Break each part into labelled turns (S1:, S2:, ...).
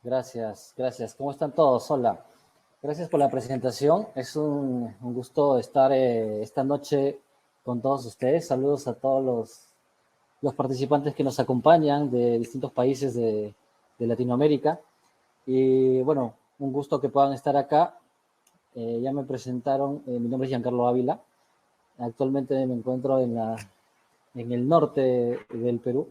S1: Gracias, gracias. ¿Cómo están todos? Hola. Gracias por la presentación. Es un gusto estar esta noche con todos ustedes. Saludos a todos los participantes que nos acompañan de distintos países de Latinoamérica. Y bueno, un gusto que puedan estar acá. Ya me presentaron, mi nombre es Giancarlo Ávila. Actualmente me encuentro en el norte del Perú.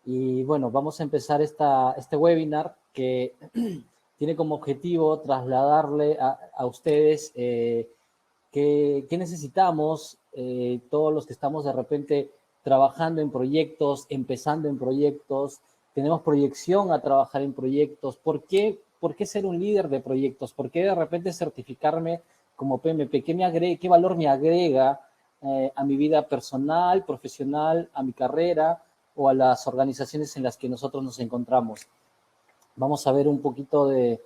S1: Y bueno, vamos a empezar este webinar que tiene como objetivo trasladarle a ustedes qué necesitamos, todos los que estamos de repente trabajando en proyectos, empezando en proyectos, tenemos proyección a trabajar en proyectos. ¿Por qué ser un líder de proyectos? ¿Por qué de repente certificarme como PMP? ¿Qué valor me agrega a mi vida personal, profesional, a mi carrera o a las organizaciones en las que nosotros nos encontramos? Vamos a ver un poquito de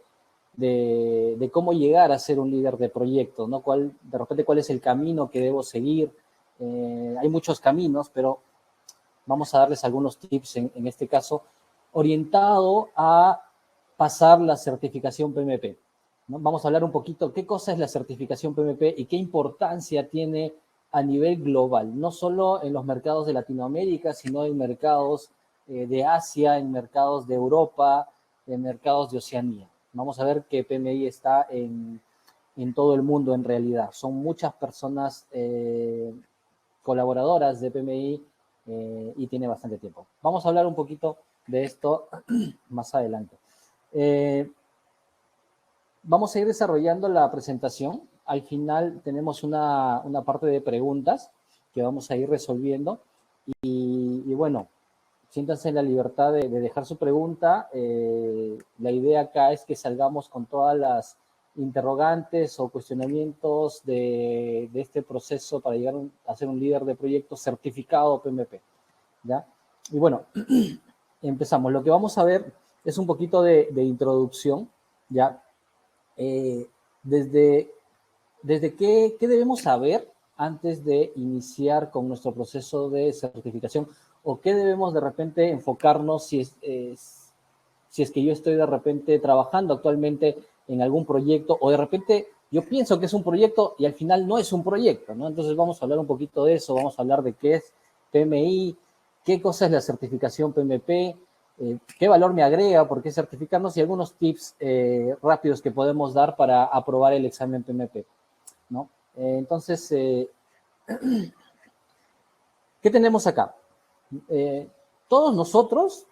S1: cómo llegar a ser un líder de proyectos, ¿no? De repente, ¿cuál es el camino que debo seguir? Hay muchos caminos, pero vamos a darles algunos tips en este caso, orientado a pasar la certificación PMP, ¿no? Vamos a hablar un poquito qué cosa es la certificación PMP y qué importancia tiene a nivel global, no solo en los mercados de Latinoamérica, sino en mercados de Asia, en mercados de Europa, en mercados de Oceanía. Vamos a ver que PMI está en todo el mundo en realidad. Son muchas personas colaboradoras de PMI y tiene bastante tiempo. Vamos a hablar un poquito de esto más adelante. Vamos a ir desarrollando la presentación. Al final tenemos una parte de preguntas que vamos a ir resolviendo. Y bueno, siéntanse en la libertad de dejar su pregunta. La idea acá es que salgamos con todas las interrogantes o cuestionamientos de este proceso para llegar a ser un líder de proyecto certificado PMP, ¿ya? Y bueno, empezamos. Lo que vamos a ver es un poquito de introducción, ¿ya? Desde qué debemos saber antes de iniciar con nuestro proceso de certificación o qué debemos de repente enfocarnos si es que yo estoy de repente trabajando actualmente en algún proyecto o de repente yo pienso que es un proyecto y al final no es un proyecto, ¿no? Entonces vamos a hablar un poquito de eso, vamos a hablar de qué es PMI, qué cosa es la certificación PMP, qué valor me agrega, por qué certificarnos y algunos tips rápidos que podemos dar para aprobar el examen PMP, ¿no? Entonces, ¿qué tenemos acá? Eh, todos nosotros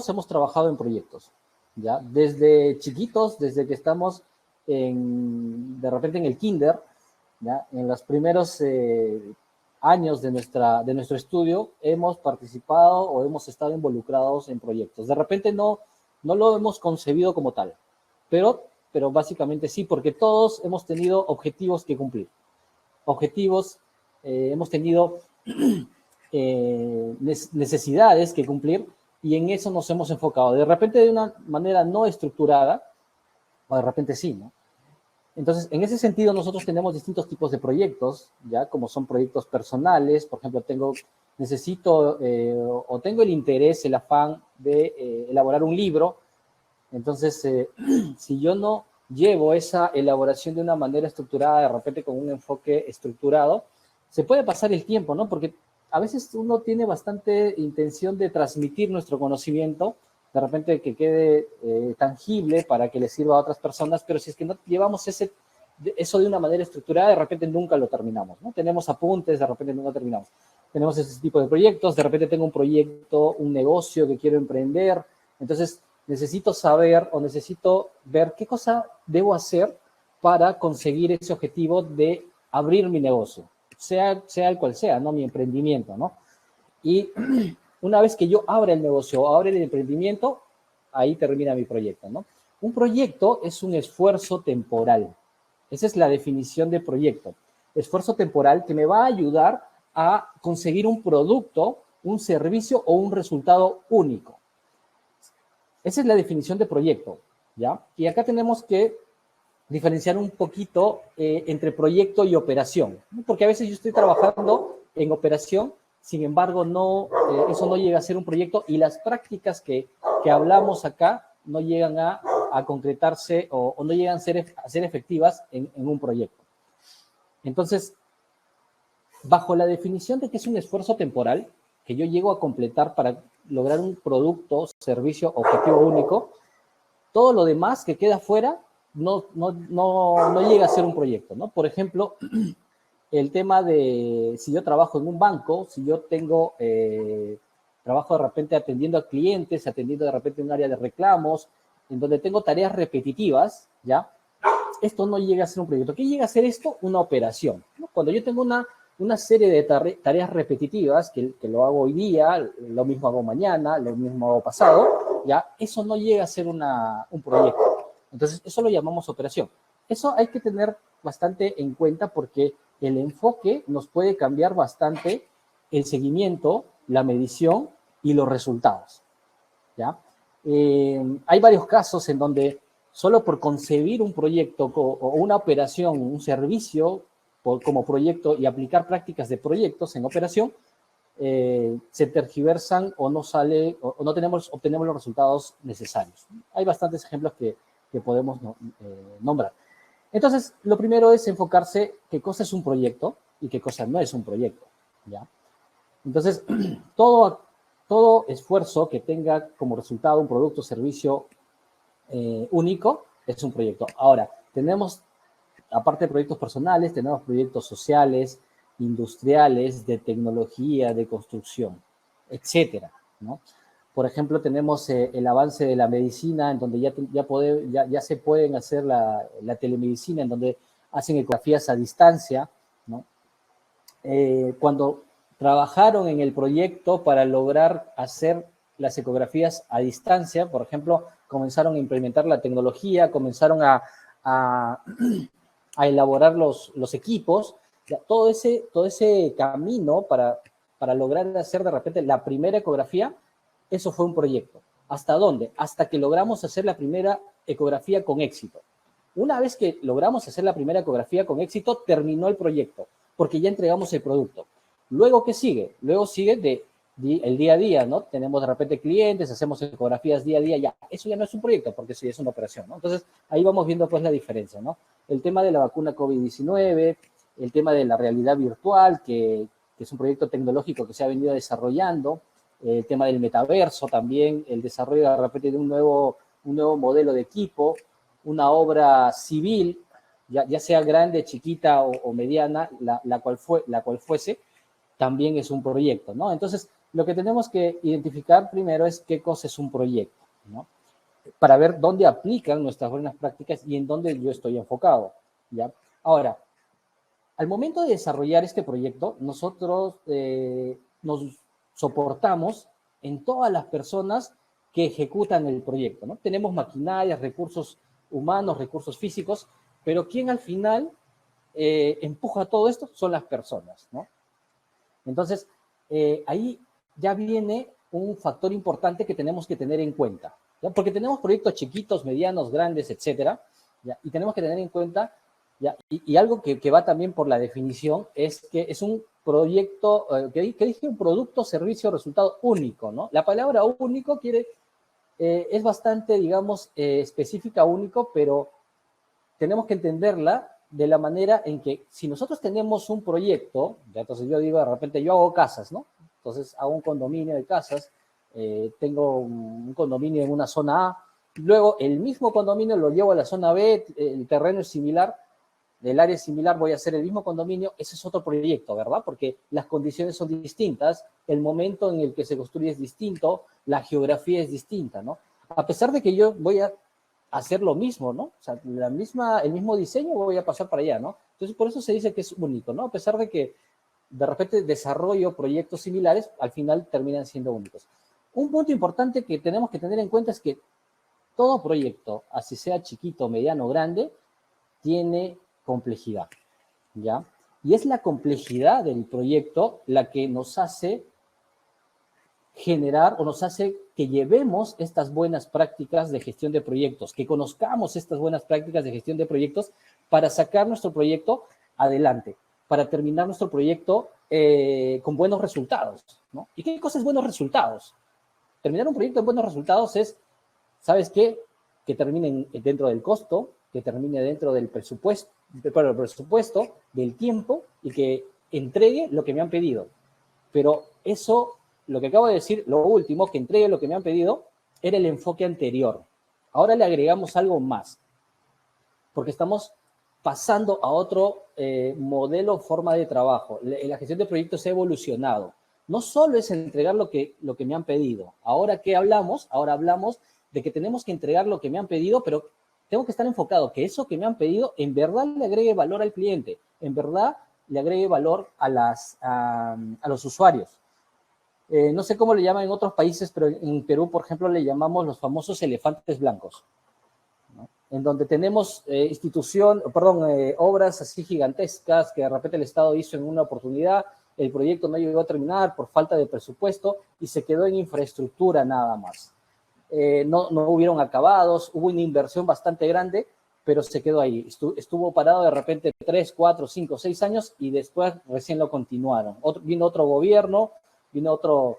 S1: hemos trabajado en proyectos, ¿ya? Desde chiquitos, desde que estamos de repente en el kinder, ¿ya? En los primeros años de nuestro estudio, hemos participado o hemos estado involucrados en proyectos. De repente no lo hemos concebido como tal, pero básicamente sí, porque todos hemos tenido objetivos que cumplir. Objetivos, hemos tenido necesidades que cumplir y en eso nos hemos enfocado. De repente de una manera no estructurada, o de repente sí, ¿no? Entonces, en ese sentido, nosotros tenemos distintos tipos de proyectos, ¿ya? Como son proyectos personales, por ejemplo, necesito o tengo el interés, el afán de elaborar un libro. Entonces, si yo no llevo esa elaboración de una manera estructurada, de repente con un enfoque estructurado, se puede pasar el tiempo, ¿no? Porque a veces uno tiene bastante intención de transmitir nuestro conocimiento, de repente que quede tangible para que le sirva a otras personas, pero si es que no llevamos eso de una manera estructurada, de repente nunca lo terminamos, ¿no? Tenemos apuntes, de repente nunca terminamos. Tenemos ese tipo de proyectos, de repente tengo un proyecto, un negocio que quiero emprender, entonces necesito saber o necesito ver qué cosa debo hacer para conseguir ese objetivo de abrir mi negocio, sea el cual sea, ¿no? Mi emprendimiento, ¿no? Y una vez que yo abra el negocio, abra el emprendimiento, ahí termina mi proyecto, ¿no? Un proyecto es un esfuerzo temporal. Esa es la definición de proyecto. Esfuerzo temporal que me va a ayudar a conseguir un producto, un servicio o un resultado único. Esa es la definición de proyecto, ¿ya? Y acá tenemos que diferenciar un poquito entre proyecto y operación, ¿no? Porque a veces yo estoy trabajando en operación, sin embargo, eso no llega a ser un proyecto y las prácticas que hablamos acá no llegan a concretarse o no llegan a ser efectivas en un proyecto. Entonces, bajo la definición de que es un esfuerzo temporal que yo llego a completar para lograr un producto, servicio, objetivo único, todo lo demás que queda fuera no llega a ser un proyecto, ¿no? Por ejemplo, el tema de si yo trabajo en un banco, si yo tengo trabajo de repente atendiendo a clientes, atendiendo de repente un área de reclamos, en donde tengo tareas repetitivas, ¿ya? Esto no llega a ser un proyecto. ¿Qué llega a ser esto? Una operación, ¿no? Cuando yo tengo una serie de tareas repetitivas, que lo hago hoy día, lo mismo hago mañana, lo mismo hago pasado, ¿ya? Eso no llega a ser un proyecto. Entonces, eso lo llamamos operación. Eso hay que tener bastante en cuenta porque el enfoque nos puede cambiar bastante el seguimiento, la medición y los resultados, ¿ya? Hay varios casos en donde solo por concebir un proyecto o una operación, un servicio como proyecto y aplicar prácticas de proyectos en operación, se tergiversan o no sale o no obtenemos los resultados necesarios. Hay bastantes ejemplos que podemos nombrar. Entonces, lo primero es enfocarse qué cosa es un proyecto y qué cosa no es un proyecto, ¿ya? Entonces, todo esfuerzo que tenga como resultado un producto o servicio único es un proyecto. Ahora, tenemos, aparte de proyectos personales, tenemos proyectos sociales, industriales, de tecnología, de construcción, etcétera, ¿no? Por ejemplo, tenemos el avance de la medicina, en donde ya se pueden hacer la telemedicina, en donde hacen ecografías a distancia, ¿no? Cuando trabajaron en el proyecto para lograr hacer las ecografías a distancia, por ejemplo, comenzaron a implementar la tecnología, comenzaron a elaborar los equipos, todo ese camino para lograr hacer de repente la primera ecografía, eso fue un proyecto. ¿Hasta dónde? Hasta que logramos hacer la primera ecografía con éxito. Una vez que logramos hacer la primera ecografía con éxito, terminó el proyecto, porque ya entregamos el producto. Luego, ¿qué sigue? Luego sigue el día a día, ¿no? Tenemos de repente clientes, hacemos ecografías día a día, ya. Eso ya no es un proyecto, porque eso ya es una operación, ¿no? Entonces, ahí vamos viendo pues la diferencia, ¿no? El tema de la vacuna COVID-19, el tema de la realidad virtual, que es un proyecto tecnológico que se ha venido desarrollando, el tema del metaverso también, el desarrollo de repente de un nuevo modelo de equipo, una obra civil, ya sea grande, chiquita o mediana, la cual fuese, también es un proyecto, ¿no? Entonces, lo que tenemos que identificar primero es qué cosa es un proyecto, ¿no? Para ver dónde aplican nuestras buenas prácticas y en dónde yo estoy enfocado, ¿ya? Ahora, al momento de desarrollar este proyecto, nosotros nos soportamos en todas las personas que ejecutan el proyecto, ¿no? Tenemos maquinarias, recursos humanos, recursos físicos, pero quien al final empuja todo esto son las personas, ¿no? Entonces, ahí ya viene un factor importante que tenemos que tener en cuenta, ¿ya? Porque tenemos proyectos chiquitos, medianos, grandes, etcétera, ¿ya? Y tenemos que tener en cuenta, ¿ya? Y algo que va también por la definición es que es un proyecto, que dije un producto, servicio, resultado único, ¿no? La palabra único es bastante, digamos, específica, único, pero tenemos que entenderla de la manera en que si nosotros tenemos un proyecto, ya entonces yo digo de repente yo hago casas, ¿no? Entonces hago un condominio de casas, tengo un condominio en una zona A, luego el mismo condominio lo llevo a la zona B, el terreno es similar, el área es similar, voy a hacer el mismo condominio, ese es otro proyecto, ¿verdad? Porque las condiciones son distintas, el momento en el que se construye es distinto, la geografía es distinta, ¿no? A pesar de que yo voy a hacer lo mismo, ¿no? O sea, el mismo diseño voy a pasar para allá, ¿no? Entonces, por eso se dice que es único, ¿no? A pesar de que de repente desarrollo proyectos similares, al final terminan siendo únicos. Un punto importante que tenemos que tener en cuenta es que todo proyecto, así sea chiquito, mediano o grande, tiene complejidad, ¿ya? Y es la complejidad del proyecto la que nos hace generar o nos hace que llevemos estas buenas prácticas de gestión de proyectos, que conozcamos estas buenas prácticas de gestión de proyectos para sacar nuestro proyecto adelante, para terminar nuestro proyecto con buenos resultados, ¿no? ¿Y qué cosa es buenos resultados? Terminar un proyecto en buenos resultados es ¿sabes qué? Que termine dentro del costo, que termine dentro del presupuesto, del tiempo y que entregue lo que me han pedido. Pero eso, lo que acabo de decir, lo último, que entregue lo que me han pedido, era el enfoque anterior. Ahora le agregamos algo más, porque estamos pasando a otro modelo, forma de trabajo. La gestión de proyectos ha evolucionado. No solo es entregar lo que me han pedido. Ahora, ¿qué hablamos? Ahora hablamos de que tenemos que entregar lo que me han pedido, pero tengo que estar enfocado, que eso que me han pedido en verdad le agregue valor al cliente, en verdad le agregue valor a los usuarios. No sé cómo le llaman en otros países, pero en Perú, por ejemplo, le llamamos los famosos elefantes blancos, ¿no? En donde tenemos obras así gigantescas que de repente el Estado hizo en una oportunidad, el proyecto no llegó a terminar por falta de presupuesto y se quedó en infraestructura nada más. No hubieron acabados, hubo una inversión bastante grande, pero se quedó ahí. Estuvo parado de repente 3, 4, 5, 6 años y después recién lo continuaron. Vino otro gobierno, vino otros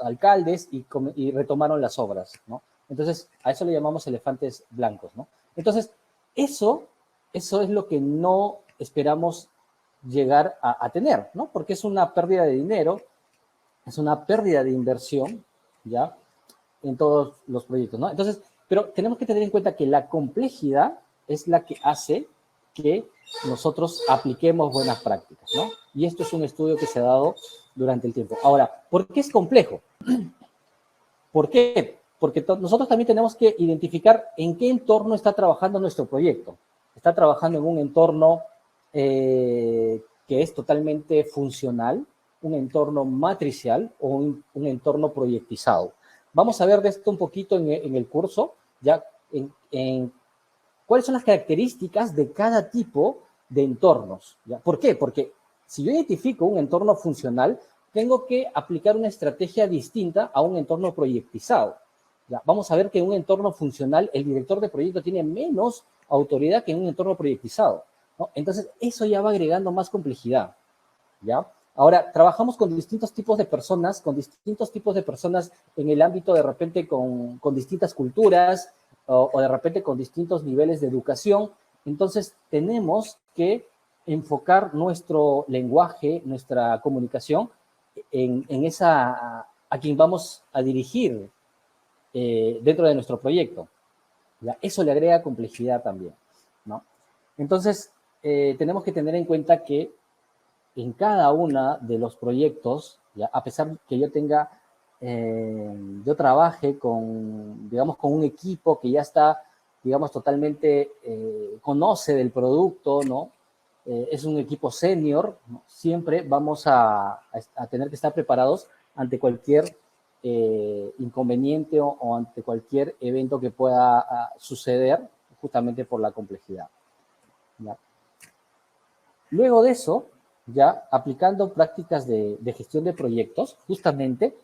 S1: alcaldes y retomaron las obras, ¿no? Entonces, a eso le llamamos elefantes blancos, ¿no? Entonces, eso es lo que no esperamos llegar a tener, ¿no? Porque es una pérdida de dinero, es una pérdida de inversión, ¿ya? En todos los proyectos, ¿no? Entonces, pero tenemos que tener en cuenta que la complejidad es la que hace que nosotros apliquemos buenas prácticas, ¿no? Y esto es un estudio que se ha dado durante el tiempo. Ahora, ¿por qué es complejo? ¿Por qué? Porque nosotros también tenemos que identificar en qué entorno está trabajando nuestro proyecto. ¿Está trabajando en un entorno que es totalmente funcional, un entorno matricial o un entorno proyectizado? Vamos a ver de esto un poquito en el curso, ya en cuáles son las características de cada tipo de entornos, ¿ya? ¿Por qué? Porque si yo identifico un entorno funcional, tengo que aplicar una estrategia distinta a un entorno proyectizado. ¿Ya? Vamos a ver que en un entorno funcional el director de proyecto tiene menos autoridad que en un entorno proyectizado, ¿no? Entonces, eso ya va agregando más complejidad, ¿ya? Ahora, trabajamos con distintos tipos de personas, en el ámbito de repente con distintas culturas o de repente con distintos niveles de educación. Entonces, tenemos que enfocar nuestro lenguaje, nuestra comunicación en esa a quien vamos a dirigir dentro de nuestro proyecto, ¿ya? Eso le agrega complejidad también, ¿no? Entonces, tenemos que tener en cuenta que en cada uno de los proyectos, ¿ya? A pesar que yo trabaje digamos, con un equipo que ya está, digamos, totalmente conoce del producto, ¿no? Es un equipo senior, ¿no? Siempre vamos a tener que estar preparados ante cualquier inconveniente o ante cualquier evento que pueda suceder justamente por la complejidad, ¿ya? Luego de eso, ya aplicando prácticas de gestión de proyectos, justamente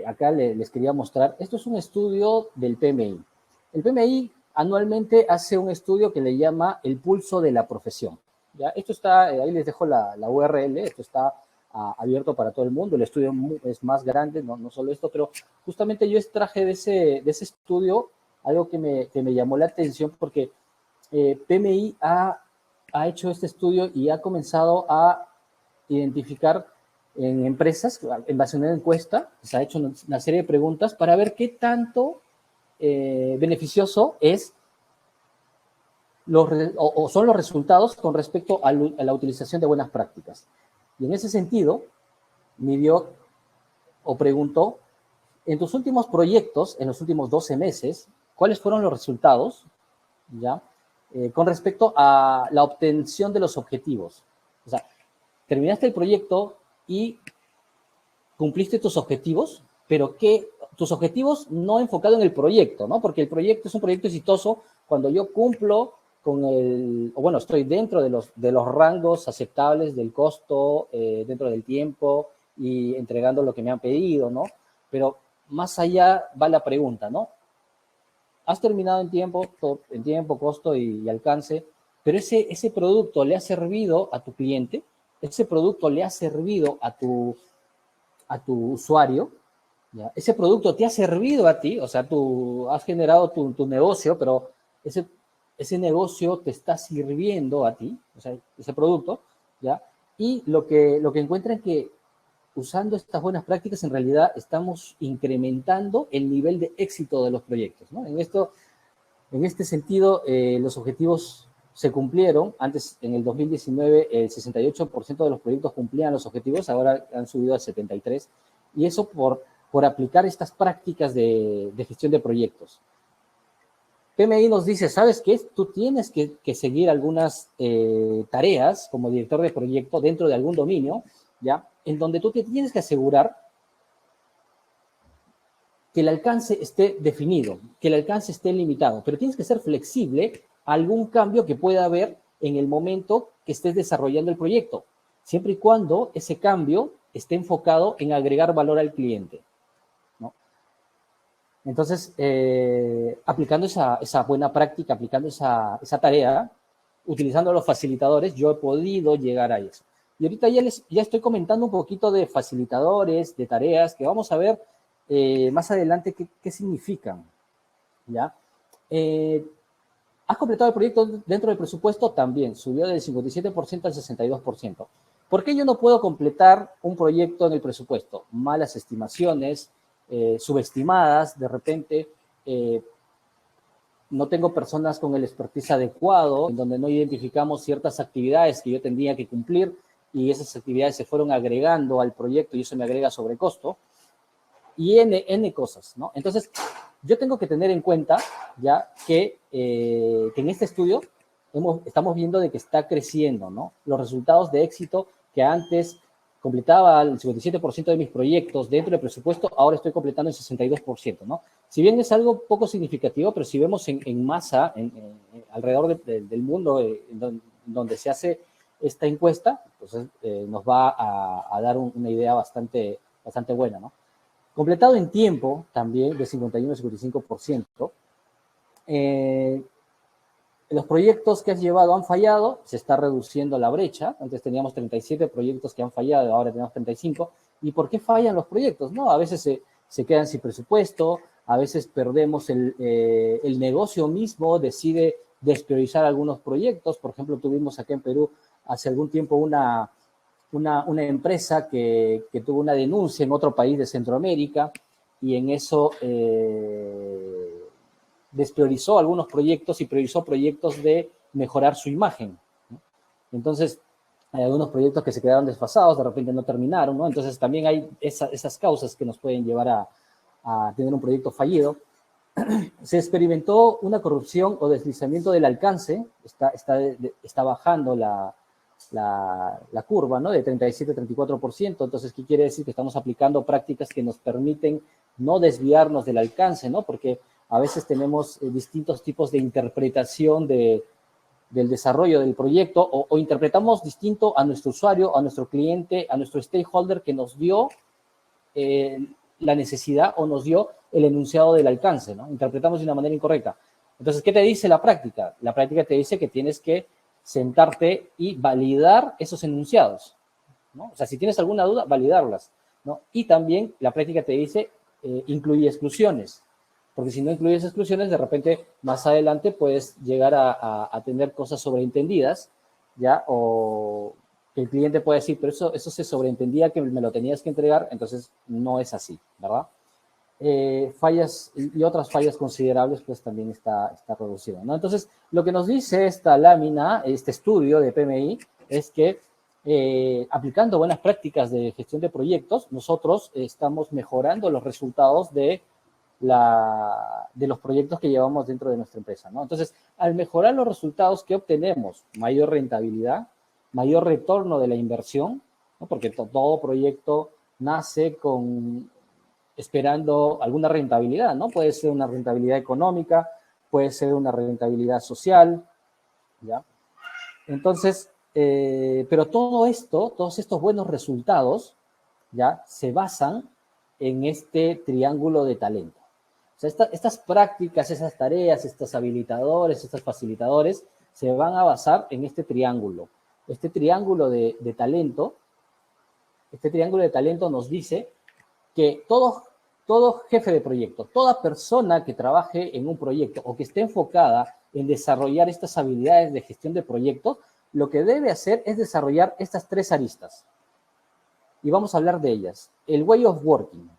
S1: acá les quería mostrar, esto es un estudio del PMI. El PMI anualmente hace un estudio que le llama el pulso de la profesión, ¿ya? Esto está, ahí les dejo la URL, esto está abierto para todo el mundo, el estudio es más grande, no solo esto, pero justamente yo extraje de ese estudio algo que me llamó la atención porque PMI ha hecho este estudio y ha comenzado a identificar en empresas, en base a una encuesta, se ha hecho una serie de preguntas para ver qué tanto beneficioso es o son los resultados con respecto a la utilización de buenas prácticas. Y en ese sentido, midió o preguntó, en tus últimos proyectos, en los últimos 12 meses, ¿cuáles fueron los resultados, ya? Con respecto a la obtención de los objetivos. O sea, terminaste el proyecto y cumpliste tus objetivos, pero tus objetivos no enfocados en el proyecto, ¿no? Porque el proyecto es un proyecto exitoso cuando yo cumplo estoy dentro de los rangos aceptables del costo, dentro del tiempo y entregando lo que me han pedido, ¿no? Pero más allá va la pregunta, ¿no? Has terminado en tiempo, costo y alcance, pero ese producto le ha servido a tu cliente, ese producto le ha servido a tu usuario, ¿ya? Ese producto te ha servido a ti, o sea, tú has generado tu negocio, pero ese negocio te está sirviendo a ti, o sea, ese producto, ¿ya? Y lo que encuentran es que usando estas buenas prácticas, en realidad estamos incrementando el nivel de éxito de los proyectos, ¿no? En este sentido, los objetivos se cumplieron. Antes, en el 2019, el 68% de los proyectos cumplían los objetivos, ahora han subido al 73%, y eso por aplicar estas prácticas de gestión de proyectos. PMI nos dice, ¿sabes qué? Tú tienes que seguir algunas tareas como director de proyecto dentro de algún dominio, ¿ya? En donde tú te tienes que asegurar que el alcance esté definido, que el alcance esté limitado, pero tienes que ser flexible a algún cambio que pueda haber en el momento que estés desarrollando el proyecto, siempre y cuando ese cambio esté enfocado en agregar valor al cliente, ¿no? Entonces, aplicando esa buena práctica, aplicando esa tarea, utilizando los facilitadores, yo he podido llegar a eso. Y ahorita ya estoy comentando un poquito de facilitadores, de tareas, que vamos a ver más adelante qué significan, ¿ya? ¿Has completado el proyecto dentro del presupuesto? También, subió del 57% al 62%. ¿Por qué yo no puedo completar un proyecto en el presupuesto? Malas estimaciones, subestimadas, de repente, no tengo personas con el expertise adecuado, en donde no identificamos ciertas actividades que yo tendría que cumplir y esas actividades se fueron agregando al proyecto y eso me agrega sobrecosto y N cosas, ¿no? Entonces, yo tengo que tener en cuenta ya que en este estudio estamos viendo de que está creciendo, ¿no? Los resultados de éxito que antes completaba el 57% de mis proyectos dentro del presupuesto, ahora estoy completando el 62%, ¿no? Si bien es algo poco significativo, pero si vemos en masa, alrededor del mundo, donde se hace esta encuesta, pues nos va a dar una idea bastante buena, ¿no? Completado en tiempo, también de 51 a 55%. Los proyectos que has llevado han fallado, se está reduciendo la brecha. Antes teníamos 37 proyectos que han fallado, ahora tenemos 35. ¿Y por qué fallan los proyectos? ¿No? A veces se quedan sin presupuesto, a veces perdemos el negocio mismo, decide despriorizar algunos proyectos. Por ejemplo, tuvimos acá en Perú hace algún tiempo una empresa que tuvo una denuncia en otro país de Centroamérica y en eso despriorizó algunos proyectos y priorizó proyectos de mejorar su imagen, ¿no? Entonces, hay algunos proyectos que se quedaron desfasados, de repente no terminaron, ¿no? Entonces, también hay esas causas que nos pueden llevar a tener un proyecto fallido. Se experimentó una corrupción o deslizamiento del alcance, está bajando la curva, ¿no? De 37 a 34%. Entonces, ¿qué quiere decir? Que estamos aplicando prácticas que nos permiten no desviarnos del alcance, ¿no? Porque a veces tenemos distintos tipos de interpretación del desarrollo del proyecto o interpretamos distinto a nuestro usuario, a nuestro cliente, a nuestro stakeholder que nos dio la necesidad o nos dio el enunciado del alcance, ¿no? Interpretamos de una manera incorrecta. Entonces, ¿qué te dice la práctica? La práctica te dice que tienes que sentarte y validar esos enunciados, ¿no? O sea, si tienes alguna duda, validarlas, ¿no? Y también la práctica te dice, incluye exclusiones, porque si no incluyes exclusiones, de repente, más adelante puedes llegar a tener cosas sobreentendidas, ¿ya? O que el cliente puede decir, pero eso se sobreentendía que me lo tenías que entregar, entonces no es así, ¿verdad? Fallas y otras fallas considerables, pues también está reducido, ¿no? Entonces, lo que nos dice esta lámina, este estudio de PMI, es que aplicando buenas prácticas de gestión de proyectos, nosotros estamos mejorando los resultados de los proyectos que llevamos dentro de nuestra empresa, ¿no? Entonces, al mejorar los resultados que obtenemos, mayor rentabilidad, mayor retorno de la inversión, ¿no? Porque todo proyecto nace esperando alguna rentabilidad, ¿no? Puede ser una rentabilidad económica, puede ser una rentabilidad social, ¿ya? Entonces, pero todo esto, todos estos buenos resultados, ¿ya? Se basan en este triángulo de talento. O sea, estas prácticas, esas tareas, estos habilitadores, estos facilitadores, se van a basar en este triángulo. Este triángulo de talento nos dice que todo todo jefe de proyecto, toda persona que trabaje en un proyecto o que esté enfocada en desarrollar estas habilidades de gestión de proyectos, lo que debe hacer es desarrollar estas 3 aristas. Y vamos a hablar de ellas. El way of working,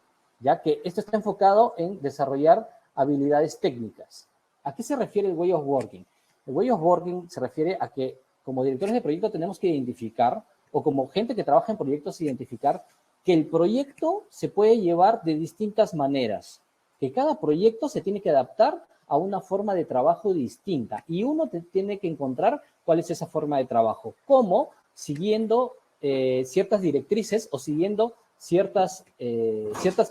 S1: ya que esto está enfocado en desarrollar habilidades técnicas. ¿A qué se refiere el way of working? El way of working se refiere a que como directores de proyecto tenemos que identificar, o como gente que trabaja en proyectos, identificar que el proyecto se puede llevar de distintas maneras, que cada proyecto se tiene que adaptar a una forma de trabajo distinta y uno tiene que encontrar cuál es esa forma de trabajo, cómo siguiendo ciertas directrices o siguiendo ciertas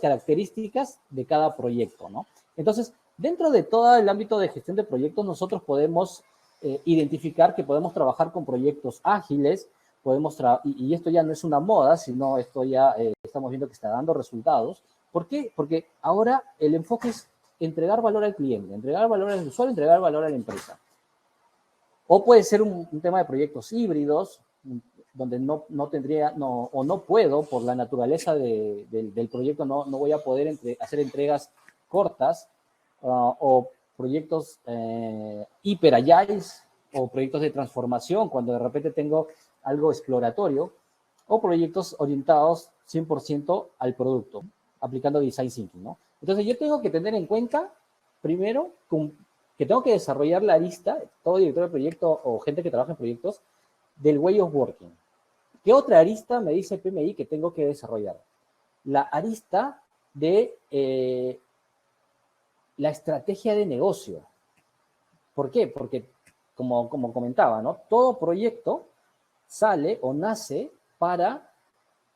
S1: características de cada proyecto, ¿no? Entonces, dentro de todo el ámbito de gestión de proyectos, nosotros podemos identificar que podemos trabajar con proyectos ágiles, y esto ya no es una moda, sino esto ya estamos viendo que está dando resultados. ¿Por qué? Porque ahora el enfoque es entregar valor al cliente, entregar valor al usuario, entregar valor a la empresa. O puede ser un tema de proyectos híbridos, donde no puedo, por la naturaleza del proyecto, no voy a poder hacer entregas cortas, o proyectos hiper agiles, o proyectos de transformación, cuando de repente tengo algo exploratorio, o proyectos orientados 100% al producto, aplicando Design Thinking, ¿no? Entonces yo tengo que tener en cuenta, primero, que tengo que desarrollar la arista, todo director de proyecto o gente que trabaja en proyectos, del way of working. ¿Qué otra arista me dice el PMI que tengo que desarrollar? La arista de la estrategia de negocio. ¿Por qué? Porque, como comentaba, ¿no? Todo proyecto sale o nace para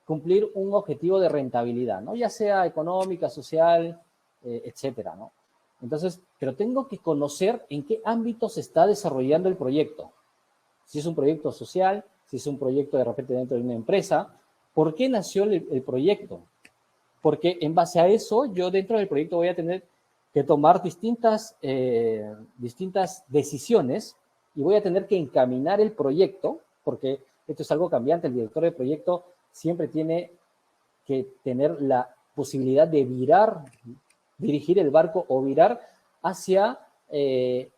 S1: cumplir un objetivo de rentabilidad, ¿no? Ya sea económica, social, etcétera, ¿no? Entonces, pero tengo que conocer en qué ámbito se está desarrollando el proyecto. Si es un proyecto social, si es un proyecto de repente dentro de una empresa, ¿por qué nació el proyecto? Porque en base a eso, yo dentro del proyecto voy a tener que tomar distintas decisiones y voy a tener que encaminar el proyecto, porque esto es algo cambiante. El director de proyecto siempre tiene que tener la posibilidad de dirigir el barco o virar hacia el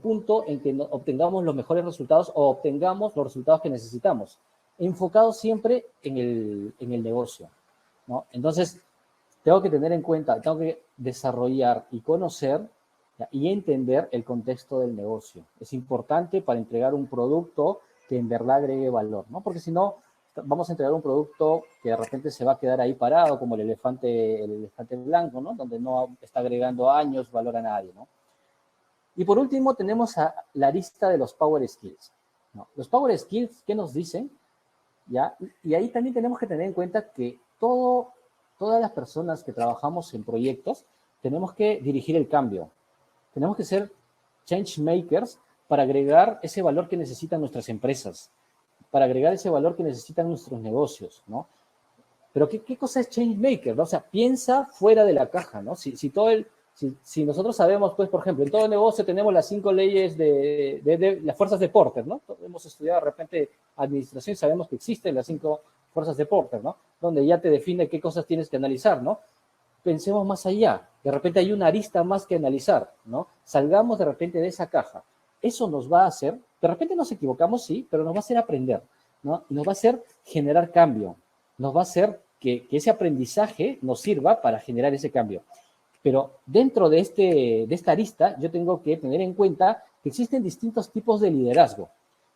S1: punto en que obtengamos los mejores resultados o obtengamos los resultados que necesitamos, enfocado siempre en el negocio, ¿no? Entonces, tengo que tener en cuenta, tengo que desarrollar y conocer y entender el contexto del negocio. Es importante para entregar un producto que en verdad agregue valor, ¿no? Porque si no, vamos a entregar un producto que de repente se va a quedar ahí parado, como el elefante blanco, ¿no? Donde no está agregando años valor a nadie, ¿no? Y por último tenemos la arista de los Power Skills, ¿no? Los Power Skills, ¿qué nos dicen? ¿Ya? Y ahí también tenemos que tener en cuenta que todas las personas que trabajamos en proyectos tenemos que dirigir el cambio. Tenemos que ser change makers para agregar ese valor que necesitan nuestras empresas, para agregar ese valor que necesitan nuestros negocios, ¿no? Pero ¿qué cosa es change maker, ¿no? O sea, piensa fuera de la caja, ¿no? Si nosotros sabemos, pues, por ejemplo, en todo negocio tenemos las 5 leyes de las fuerzas de Porter, ¿no? Hemos estudiado de repente administración y sabemos que existen las 5 fuerzas de Porter, ¿no? Donde ya te define qué cosas tienes que analizar, ¿no? Pensemos más allá. De repente hay una arista más que analizar, ¿no? Salgamos de repente de esa caja. Eso nos va a hacer, de repente nos equivocamos, sí, pero nos va a hacer aprender, ¿no? Y nos va a hacer generar cambio. Nos va a hacer que ese aprendizaje nos sirva para generar ese cambio. Pero dentro de esta arista, yo tengo que tener en cuenta que existen distintos tipos de liderazgo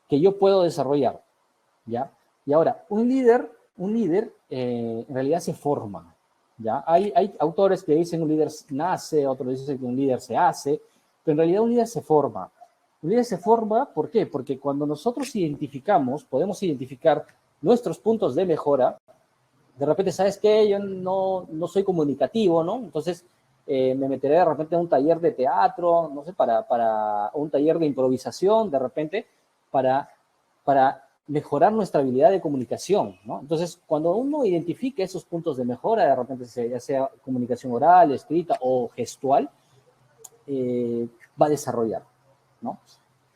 S1: que yo puedo desarrollar, ¿ya? Y ahora, un líder en realidad se forma, ¿ya? Hay autores que dicen un líder nace, otros dicen que un líder se hace, pero en realidad un líder se forma. Un líder se forma, ¿por qué? Porque cuando nosotros podemos identificar nuestros puntos de mejora. De repente, ¿sabes qué? Yo no soy comunicativo, ¿no? Entonces, me meteré de repente en un taller de teatro, no sé, o un taller de improvisación, de repente, para mejorar nuestra habilidad de comunicación, ¿no? Entonces, cuando uno identifica esos puntos de mejora, de repente, ya sea comunicación oral, escrita o gestual, va a desarrollar, ¿no?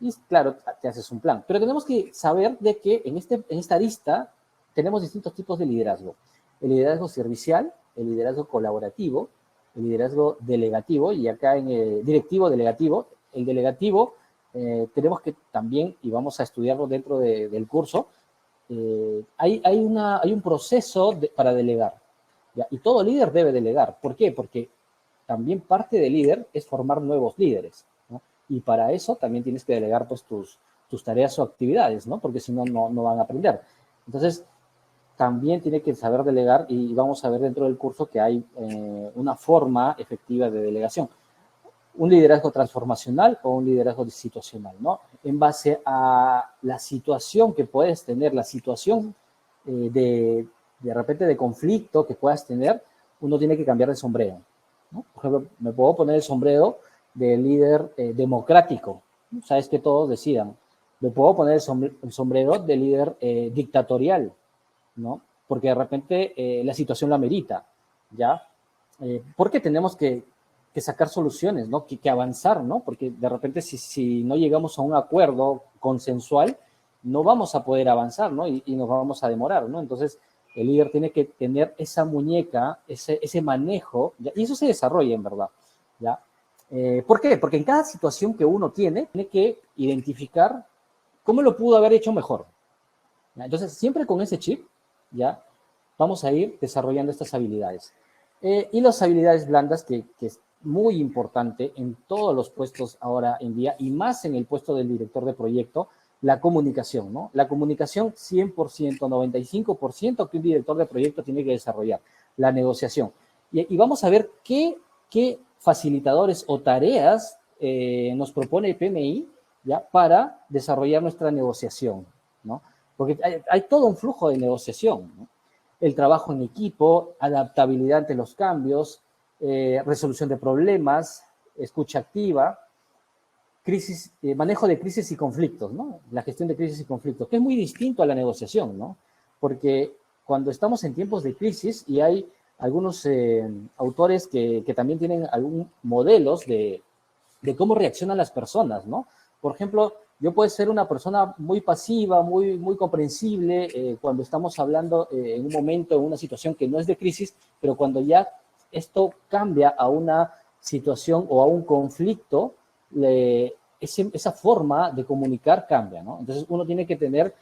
S1: Y claro, te haces un plan. Pero tenemos que saber de que en esta arista tenemos distintos tipos de liderazgo. El liderazgo servicial, el liderazgo colaborativo, el liderazgo delegativo, y acá en directivo, delegativo. El delegativo tenemos que también, y vamos a estudiarlo dentro del curso, hay un proceso para delegar, ¿ya? Y todo líder debe delegar. ¿Por qué? Porque también parte de líder es formar nuevos líderes, ¿no? Y para eso también tienes que delegar pues tus tareas o actividades, ¿no? Porque si no, no van a aprender. Entonces, también tiene que saber delegar, y vamos a ver dentro del curso que hay una forma efectiva de delegación. Un liderazgo transformacional o un liderazgo situacional, ¿no? En base a la situación que puedes tener, la situación de repente de conflicto que puedas tener, uno tiene que cambiar de sombrero, ¿no? Por ejemplo, me puedo poner el sombrero de líder democrático, ¿no? Sabes que todos decidan. Me puedo poner el sombrero de líder dictatorial, ¿no? Porque de repente la situación la amerita, ¿ya? Porque tenemos que sacar soluciones, ¿no? Que avanzar, ¿no? Porque de repente si no llegamos a un acuerdo consensual, no vamos a poder avanzar, ¿no? Y nos vamos a demorar, ¿no? Entonces, el líder tiene que tener esa muñeca, ese manejo, ¿ya? Y eso se desarrolla en verdad, ¿ya? ¿Por qué? Porque en cada situación que uno tiene que identificar cómo lo pudo haber hecho mejor, ¿ya? Entonces, siempre con ese chip, ¿ya? Vamos a ir desarrollando estas habilidades. Y las habilidades blandas, que es muy importante en todos los puestos ahora en día, y más en el puesto del director de proyecto, la comunicación, ¿no? La comunicación 100%, 95% que un director de proyecto tiene que desarrollar. La negociación. Y vamos a ver qué facilitadores o tareas nos propone el PMI, ¿ya? Para desarrollar nuestra negociación, ¿no? Porque hay todo un flujo de negociación, ¿no? El trabajo en equipo, adaptabilidad ante los cambios, resolución de problemas, escucha activa, crisis, manejo de crisis y conflictos, ¿no? La gestión de crisis y conflictos, que es muy distinto a la negociación, ¿no? Porque cuando estamos en tiempos de crisis, y hay algunos autores que también tienen algunos modelos de cómo reaccionan las personas, ¿no? Por ejemplo, yo puedo ser una persona muy pasiva, muy comprensible cuando estamos hablando en un momento, en una situación que no es de crisis, pero cuando ya esto cambia a una situación o a un conflicto, esa forma de comunicar cambia, ¿no? Entonces uno tiene que tener,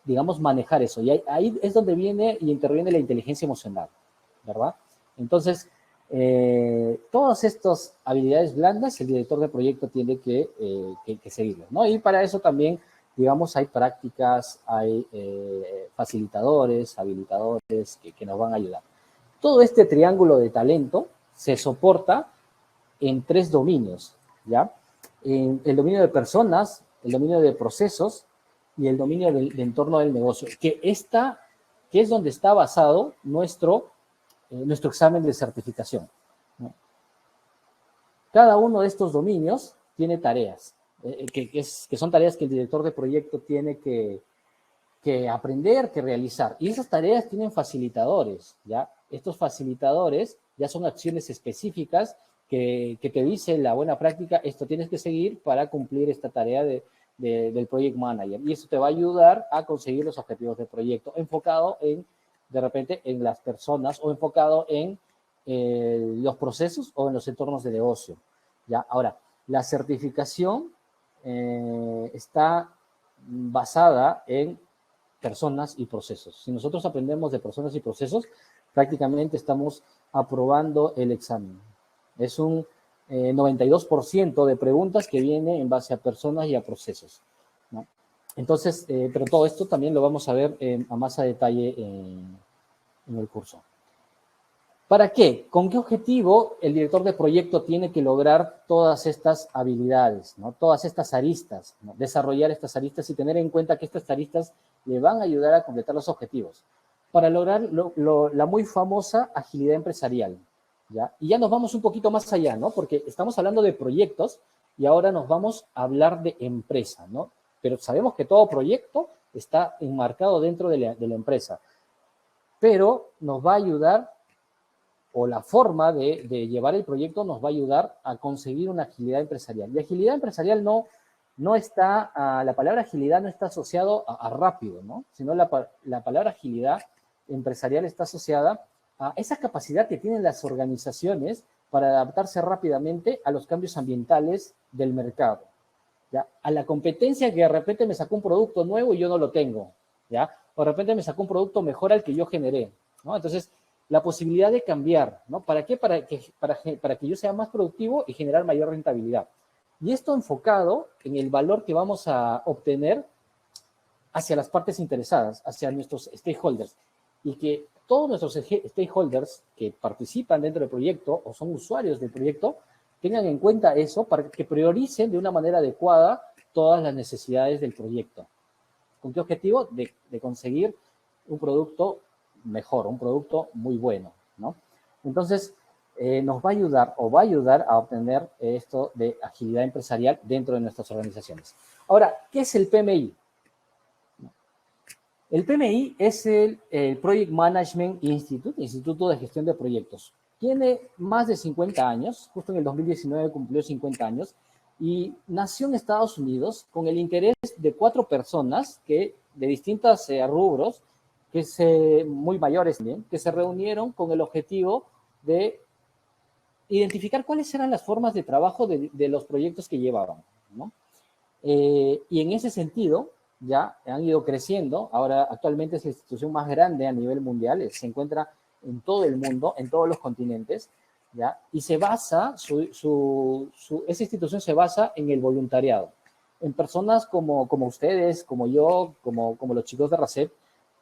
S1: digamos, manejar eso. Y ahí es donde viene y interviene la inteligencia emocional, ¿verdad? Entonces, todas estas habilidades blandas el director de proyecto tiene que seguirlas, ¿no? Y para eso también, digamos, hay prácticas, hay facilitadores, habilitadores que nos van a ayudar. Todo este triángulo de talento se soporta en 3 dominios, ¿ya? En el dominio de personas, el dominio de procesos y el dominio del entorno del negocio, que es donde está basado nuestro examen de certificación, ¿no? Cada uno de estos dominios tiene tareas, que son tareas que el director de proyecto tiene que aprender, que realizar. Y esas tareas tienen facilitadores, ¿ya? Estos facilitadores ya son acciones específicas que te dice la buena práctica, esto tienes que seguir para cumplir esta tarea del Project Manager. Y eso te va a ayudar a conseguir los objetivos del proyecto, enfocado de repente, en las personas o enfocado en los procesos o en los entornos de negocio, ¿ya? Ahora, la certificación está basada en personas y procesos. Si nosotros aprendemos de personas y procesos, prácticamente estamos aprobando el examen. Es un 92% de preguntas que viene en base a personas y a procesos, ¿no? Entonces, pero todo esto también lo vamos a ver a más a detalle en el curso. ¿Para qué? ¿Con qué objetivo el director de proyecto tiene que lograr todas estas habilidades, ¿no? Todas estas aristas, ¿no? Desarrollar estas aristas y tener en cuenta que estas aristas le van a ayudar a completar los objetivos. Para lograr la muy famosa agilidad empresarial, ¿ya? Y ya nos vamos un poquito más allá, ¿no? Porque estamos hablando de proyectos y ahora nos vamos a hablar de empresa, ¿no? Pero sabemos que todo proyecto está enmarcado dentro de la empresa. Pero nos va a ayudar, o la forma de llevar el proyecto nos va a ayudar a conseguir una agilidad empresarial. Y agilidad empresarial no está, la palabra agilidad no está asociado a rápido, ¿no? Sino la palabra agilidad empresarial está asociada a esa capacidad que tienen las organizaciones para adaptarse rápidamente a los cambios ambientales del mercado, ¿ya? A la competencia que de repente me sacó un producto nuevo y yo no lo tengo, ¿ya? O de repente me sacó un producto mejor al que yo generé, ¿no? Entonces, la posibilidad de cambiar, ¿no? ¿Para qué? Para que yo sea más productivo y generar mayor rentabilidad. Y esto enfocado en el valor que vamos a obtener hacia las partes interesadas, hacia nuestros stakeholders, y que todos nuestros stakeholders que participan dentro del proyecto o son usuarios del proyecto tengan en cuenta eso para que prioricen de una manera adecuada todas las necesidades del proyecto. ¿Con qué objetivo? De conseguir un producto mejor, un producto muy bueno, ¿no? Entonces, nos va a ayudar o va a ayudar a obtener esto de agilidad empresarial dentro de nuestras organizaciones. Ahora, ¿qué es el PMI? El PMI es el Project Management Institute, Instituto de Gestión de Proyectos. Tiene más de 50 años, justo en el 2019 cumplió 50 años, y nació en Estados Unidos con el interés de 4 personas que, de distintos rubros, muy mayores también, que se reunieron con el objetivo de identificar cuáles eran las formas de trabajo de los proyectos que llevaban, ¿no? Y en ese sentido, ya han ido creciendo. Ahora, actualmente es la institución más grande a nivel mundial, se encuentra en todo el mundo, en todos los continentes, ¿ya? Y se basa, esa institución se basa en el voluntariado, en personas como ustedes, como yo, como los chicos de RACEP,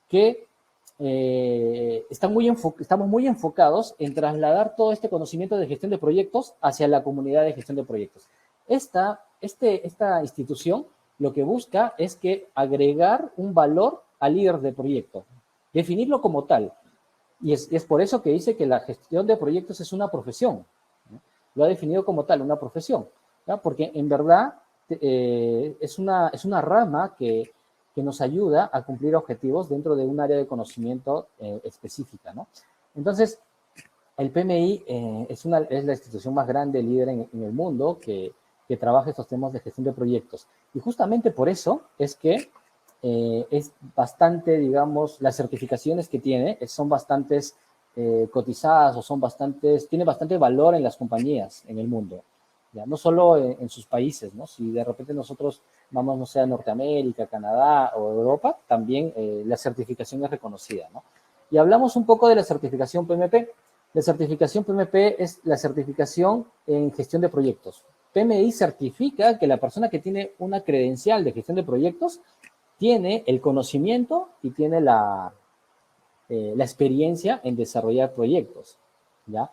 S1: que estamos muy enfocados en trasladar todo este conocimiento de gestión de proyectos hacia la comunidad de gestión de proyectos. Esta institución lo que busca es que agregar un valor al líder de proyecto, definirlo como tal. Y es por eso que dice que la gestión de proyectos es una profesión, ¿no? Lo ha definido como tal, una profesión, ¿no? Porque en verdad es una rama que nos ayuda a cumplir objetivos dentro de un área de conocimiento específica, ¿no? Entonces, el PMI es la institución más grande, líder en el mundo, que trabaja estos temas de gestión de proyectos. Y justamente por eso es que es bastante, digamos, las certificaciones que tiene son bastantes cotizadas o tiene bastante valor en las compañías en el mundo. ¿Ya? No solo en sus países, ¿no? Si de repente nosotros vamos, no sé, a Norteamérica, Canadá o Europa, también la certificación es reconocida, ¿no? Y hablamos un poco de la certificación PMP. La certificación PMP es la certificación en gestión de proyectos. PMI certifica que la persona que tiene una credencial de gestión de proyectos tiene el conocimiento y tiene la experiencia en desarrollar proyectos, ¿ya?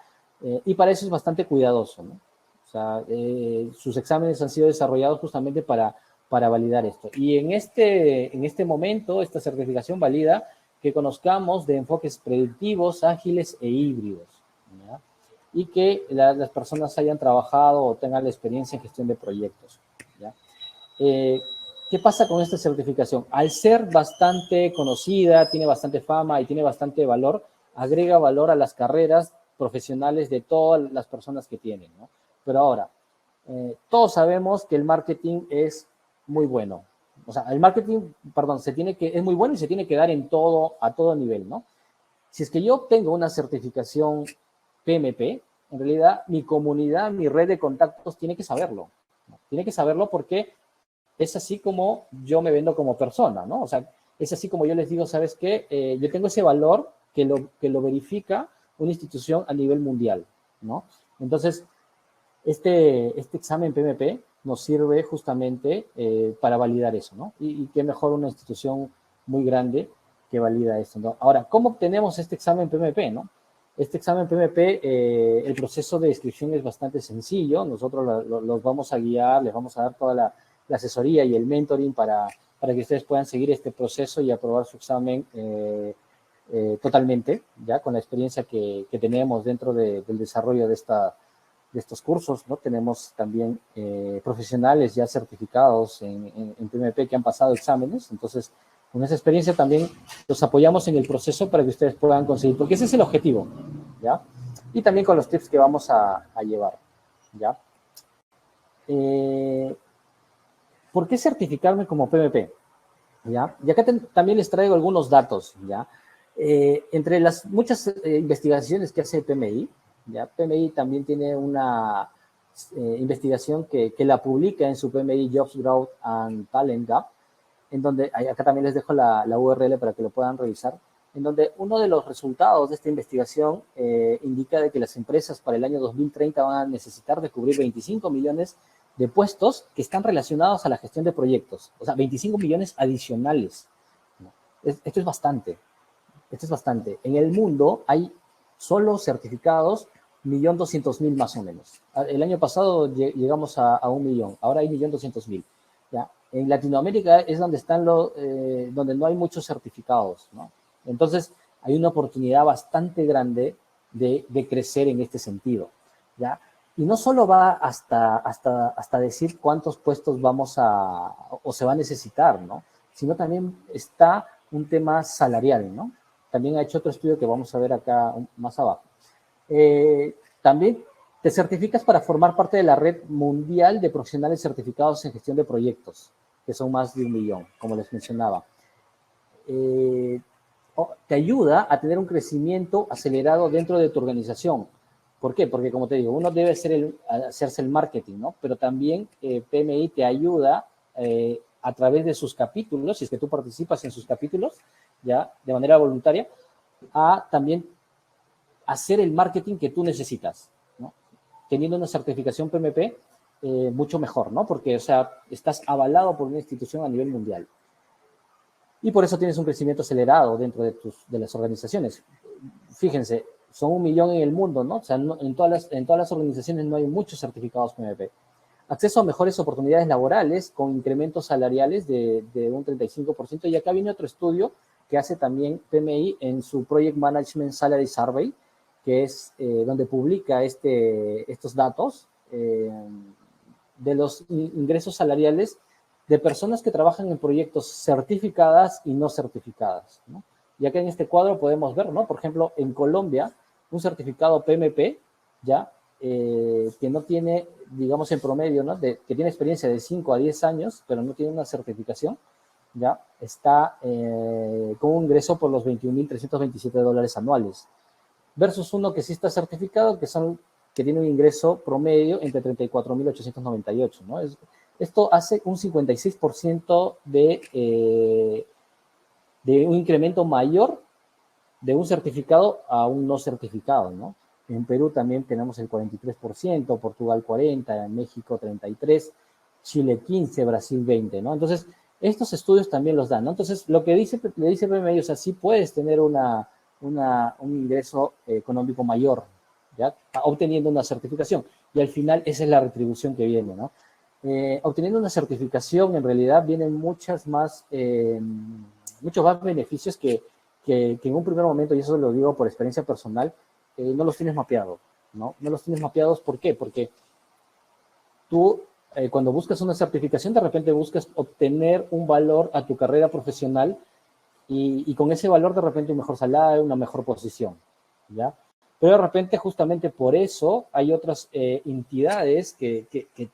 S1: Y para eso es bastante cuidadoso, ¿no? O sea, sus exámenes han sido desarrollados justamente para validar esto. Y en este momento, esta certificación valida que conozcamos de enfoques predictivos, ágiles e híbridos, ¿ya? Y que las personas hayan trabajado o tengan la experiencia en gestión de proyectos, ¿ya? ¿Qué pasa con esta certificación? Al ser bastante conocida, tiene bastante fama y tiene bastante valor, agrega valor a las carreras profesionales de todas las personas que tienen, ¿no? Pero ahora, todos sabemos que el marketing es muy bueno. O sea, el marketing, perdón, es muy bueno y se tiene que dar a todo nivel, ¿no? Si es que yo tengo una certificación PMP, en realidad mi comunidad, mi red de contactos tiene que saberlo, ¿no? Tiene que saberlo porque es así como yo me vendo como persona, ¿no? O sea, es así como yo les digo, ¿sabes qué? Yo tengo ese valor que lo verifica una institución a nivel mundial, ¿no? Entonces, este examen PMP nos sirve justamente para validar eso, ¿no? Y qué mejor una institución muy grande que valida esto, ¿no? Ahora, ¿cómo obtenemos este examen PMP, no? Este examen PMP, el proceso de inscripción es bastante sencillo. Nosotros los vamos a guiar, les vamos a dar toda la asesoría y el mentoring para que ustedes puedan seguir este proceso y aprobar su examen totalmente, ya con la experiencia que tenemos dentro del desarrollo de estos cursos, ¿no? Tenemos también profesionales ya certificados en PMP que han pasado exámenes, entonces con esa experiencia también los apoyamos en el proceso para que ustedes puedan conseguir, porque ese es el objetivo, ¿ya? Y también con los tips que vamos a llevar, ¿ya? ¿Por qué certificarme como PMP? ¿Ya? Y acá también les traigo algunos datos, ¿ya? Entre las muchas investigaciones que hace PMI, ¿ya? PMI también tiene una investigación que la publica en su PMI Jobs Growth and Talent Gap, en donde, acá también les dejo la URL para que lo puedan revisar, en donde uno de los resultados de esta investigación indica de que las empresas para el año 2030 van a necesitar de cubrir 25 millones de puestos que están relacionados a la gestión de proyectos. O sea, 25 millones adicionales. Esto es bastante. Esto es bastante. En el mundo hay solo certificados 1.200.000 más o menos. El año pasado llegamos a 1 millón. Ahora hay 1.200.000. ¿Ya? En Latinoamérica es donde están donde no hay muchos certificados, ¿no? Entonces, hay una oportunidad bastante grande de crecer en este sentido, ¿ya? Y no solo va hasta decir cuántos puestos o se va a necesitar, ¿no? Sino también está un tema salarial, ¿no? También ha hecho otro estudio que vamos a ver acá más abajo. También te certificas para formar parte de la red mundial de profesionales certificados en gestión de proyectos, que son más de 1 millón, como les mencionaba. Te ayuda a tener un crecimiento acelerado dentro de tu organización. ¿Por qué? Porque, como te digo, uno debe hacerse el marketing, ¿no? Pero también PMI te ayuda a través de sus capítulos, si es que tú participas en sus capítulos, ya, de manera voluntaria, a también hacer el marketing que tú necesitas, ¿no? Teniendo una certificación PMP, mucho mejor, ¿no? Porque, o sea, estás avalado por una institución a nivel mundial. Y por eso tienes un crecimiento acelerado dentro de las organizaciones. Fíjense, son 1 millón en el mundo, ¿no? O sea, en todas las organizaciones no hay muchos certificados PMP. Acceso a mejores oportunidades laborales con incrementos salariales de un 35%. Y acá viene otro estudio que hace también PMI en su Project Management Salary Survey, que es donde publica estos datos de los ingresos salariales de personas que trabajan en proyectos certificadas y no certificadas, ¿no? Y acá en este cuadro podemos ver, ¿no? Por ejemplo, en Colombia, un certificado PMP, ¿ya? Que no tiene, digamos, en promedio, ¿no? Que tiene experiencia de 5 a 10 años, pero no tiene una certificación, ¿ya? Está con un ingreso por los $21.327 anuales, versus uno que sí está certificado, que tiene un ingreso promedio entre 34.898, ¿no? Esto hace un 56% de un incremento mayor de un certificado a un no certificado, ¿no? En Perú también tenemos el 43%, Portugal 40%, México 33%, Chile 15%, Brasil 20%, ¿no? Entonces, estos estudios también los dan, ¿no? Entonces, lo que le dice PMI, o sea, sí puedes tener un ingreso económico mayor, ¿ya? Obteniendo una certificación. Y al final, esa es la retribución que viene, ¿no? Obteniendo una certificación, en realidad vienen muchos más beneficios que en un primer momento, y eso lo digo por experiencia personal, no los tienes mapeados, ¿no? No los tienes mapeados, ¿por qué? Porque tú, cuando buscas una certificación, de repente buscas obtener un valor a tu carrera profesional y con ese valor, de repente, un mejor salario, una mejor posición, ¿ya? Pero de repente, justamente por eso, hay otras entidades que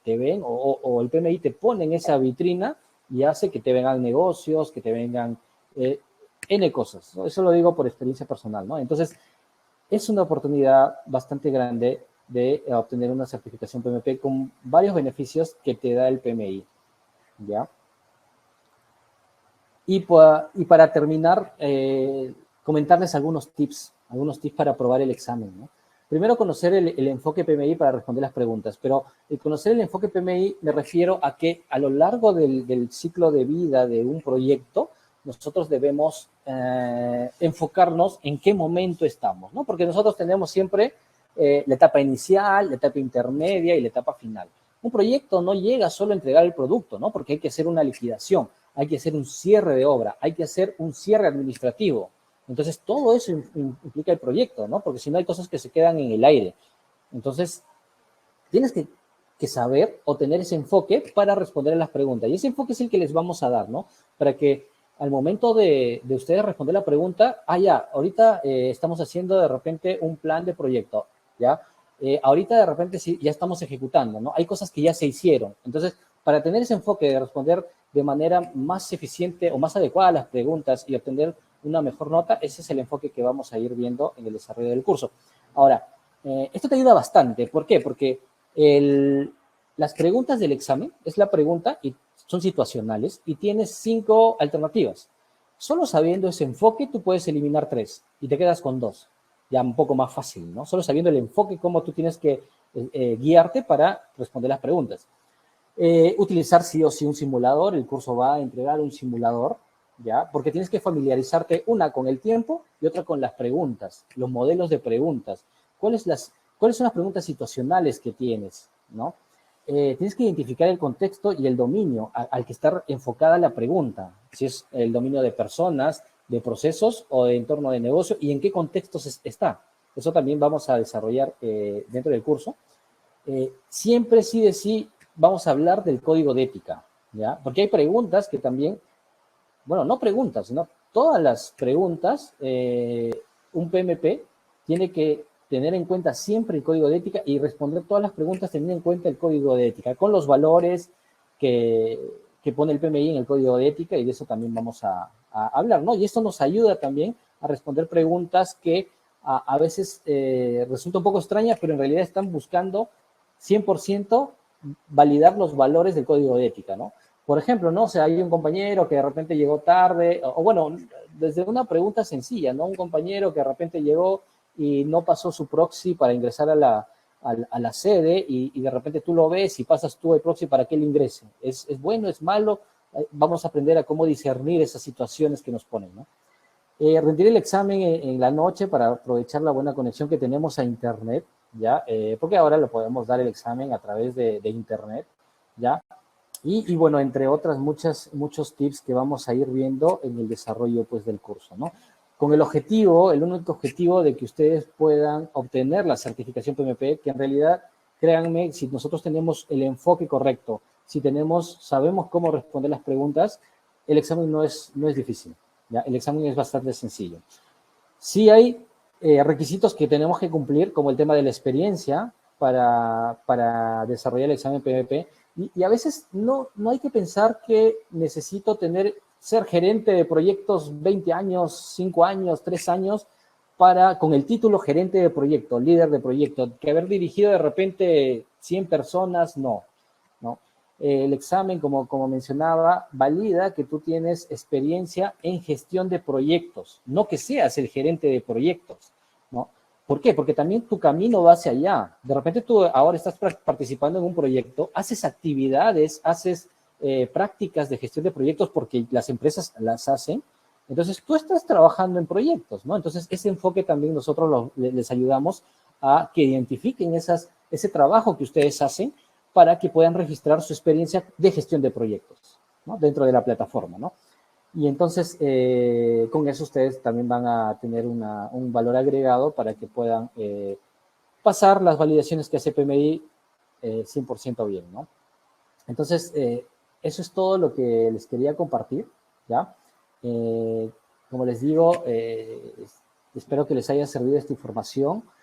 S1: te ven, o el PMI te pone en esa vitrina y hace que te vengan negocios, que te vengan N cosas, ¿no? Eso lo digo por experiencia personal, ¿no? Entonces, es una oportunidad bastante grande de obtener una certificación PMP con varios beneficios que te da el PMI, ¿ya? Y para terminar, comentarles algunos tips para aprobar el examen, ¿no? Primero, conocer el enfoque PMI para responder las preguntas, pero el conocer el enfoque PMI me refiero a que a lo largo del ciclo de vida de un proyecto, nosotros debemos enfocarnos en qué momento estamos, ¿no? Porque nosotros tenemos siempre la etapa inicial, la etapa intermedia y la etapa final. Un proyecto no llega solo a entregar el producto, ¿no? Porque hay que hacer una liquidación, hay que hacer un cierre de obra, hay que hacer un cierre administrativo. Entonces, todo eso implica el proyecto, ¿no? Porque si no hay cosas que se quedan en el aire. Entonces, tienes que saber o tener ese enfoque para responder a las preguntas. Y ese enfoque es el que les vamos a dar, ¿no? Para que al momento de ustedes responder la pregunta, ya, ahorita estamos haciendo de repente un plan de proyecto, ¿ya? Ahorita de repente sí, ya estamos ejecutando, ¿no? Hay cosas que ya se hicieron. Entonces, para tener ese enfoque de responder de manera más eficiente o más adecuada a las preguntas y obtener una mejor nota. Ese es el enfoque que vamos a ir viendo en el desarrollo del curso. Ahora, esto te ayuda bastante. ¿Por qué? Porque las preguntas del examen es la pregunta y son situacionales y tienes 5 alternativas. Solo sabiendo ese enfoque, tú puedes eliminar 3 y te quedas con 2. Ya un poco más fácil, ¿no? Solo sabiendo el enfoque, cómo tú tienes que guiarte para responder las preguntas. Utilizar sí o sí un simulador. El curso va a entregar un simulador, ¿ya? Porque tienes que familiarizarte una con el tiempo y otra con las preguntas, los modelos de preguntas. ¿Cuáles son las preguntas situacionales que tienes, ¿no? Tienes que identificar el contexto y el dominio al que está enfocada la pregunta, si es el dominio de personas, de procesos o de entorno de negocio y en qué contextos está. Eso también vamos a desarrollar dentro del curso. Siempre sí de sí vamos a hablar del código de ética, ¿ya? Porque hay preguntas que también, bueno, no preguntas, sino todas las preguntas, un PMP tiene que tener en cuenta siempre el código de ética y responder todas las preguntas teniendo en cuenta el código de ética, con los valores que pone el PMI en el código de ética, y de eso también vamos a hablar, ¿no? Y esto nos ayuda también a responder preguntas que a veces resulta un poco extrañas, pero en realidad están buscando 100% validar los valores del código de ética, ¿no? Por ejemplo, ¿no? O sea, hay un compañero que de repente llegó tarde, o bueno, desde una pregunta sencilla, ¿no? Un compañero que de repente llegó y no pasó su proxy para ingresar a la sede y de repente tú lo ves y pasas tú el proxy para que él ingrese. ¿Es bueno? ¿Es malo? Vamos a aprender a cómo discernir esas situaciones que nos ponen, ¿no? Rendir el examen en la noche para aprovechar la buena conexión que tenemos a Internet, ¿ya? Porque ahora lo podemos dar el examen a través de Internet, ¿ya? Y bueno, entre otras muchos tips que vamos a ir viendo en el desarrollo pues, del curso, ¿no? Con el único objetivo de que ustedes puedan obtener la certificación PMP, que en realidad, créanme, si nosotros tenemos el enfoque correcto, si sabemos cómo responder las preguntas, el examen no es difícil, ¿ya? El examen es bastante sencillo. Sí hay requisitos que tenemos que cumplir, como el tema de la experiencia para desarrollar el examen PMP, y a veces no hay que pensar que necesito ser gerente de proyectos 20 años, 5 años, 3 años, con el título gerente de proyecto, líder de proyecto, que haber dirigido de repente 100 personas, no. El examen, como mencionaba, valida que tú tienes experiencia en gestión de proyectos, no que seas el gerente de proyectos, ¿no? ¿Por qué? Porque también tu camino va hacia allá. De repente tú ahora estás participando en un proyecto, haces actividades, haces prácticas de gestión de proyectos porque las empresas las hacen. Entonces tú estás trabajando en proyectos, ¿no? Entonces ese enfoque también nosotros les ayudamos a que identifiquen ese trabajo que ustedes hacen para que puedan registrar su experiencia de gestión de proyectos, ¿no? Dentro de la plataforma, ¿no? Y entonces, con eso ustedes también van a tener un valor agregado para que puedan pasar las validaciones que hace PMI 100% bien, ¿no? Entonces, eso es todo lo que les quería compartir, ¿ya? Como les digo, espero que les haya servido esta información.